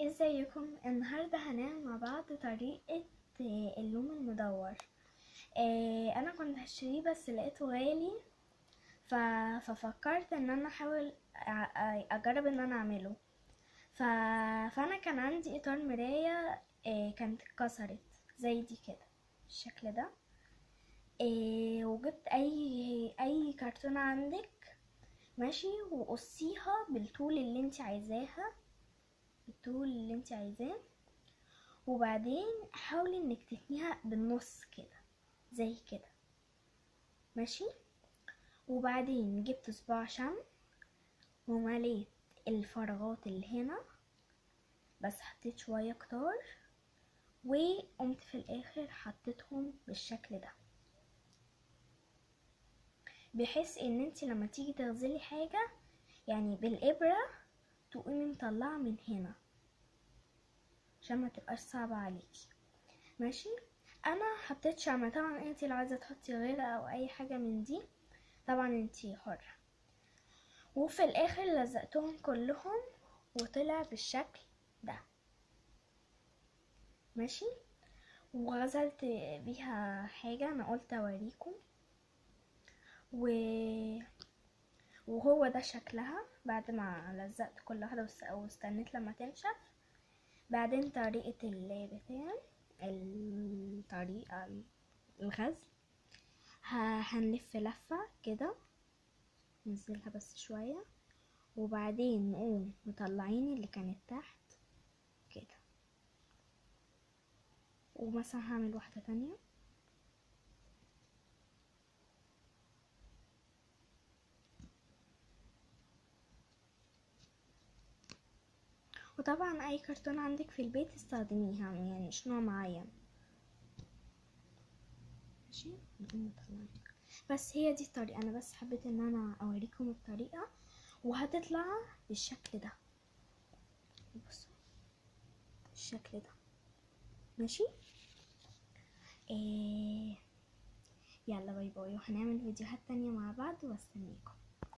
ازيكم؟ النهارده هنعمل مع بعض طريقة اللوم المدور. انا كنت هشتريه بس لقيته غالي. ففكرت ان انا احاول اجرب ان انا اعمله. فانا كان عندي اطار مراية كانت اتكسرت زي دي كده بالشكل ده. وجبت اي كرتونة عندك، ماشي، وقصيها بالطول اللي انت عايزاها، بالطول اللي انت عايزاه. وبعدين حاولي انك تتنيها بالنص كده زي كده، ماشي. وبعدين جبت صباع شمع ومليت الفراغات اللي هنا، بس حطيت شوية كتار، وقمت في الاخر حطيتهم بالشكل ده، بحيث ان انت لما تيجي تغزلي حاجة يعني بالابرة تقومي مطلعة من هنا عشان ما تبقاش صعبة عليكي، ماشي. انا حطيت شمع، طبعا انتي لو عايزة تحطي غيرها او اي حاجة من دي طبعا انتي حرة. وفي الاخر لزقتهم كلهم وطلع بالشكل ده، ماشي. وغزلت بيها حاجة انا قلت اوريكم، و... وهو ده شكلها بعد ما لزقت كل واحدة واستنيت لما تنشف. بعدين طريقة البتاع، الطريقة الغزل، هنلف لفة كده، ننزلها بس شوية، وبعدين نقوم مطلعين اللي كانت تحت كده. ومثلا هعمل واحدة تانية، وطبعا اي كرتون عندك في البيت استخدميها، يعني مش نوع معين، ماشي. نقوم مطلعين. بس هي دي الطريقة، انا بس حبيت ان انا اوريكم الطريقة، وهتطلع بالشكل ده، بصوا بالشكل ده، ماشي. إيه، يلا باي باي، وهنعمل فيديوهات تانية مع بعض واستنيكم.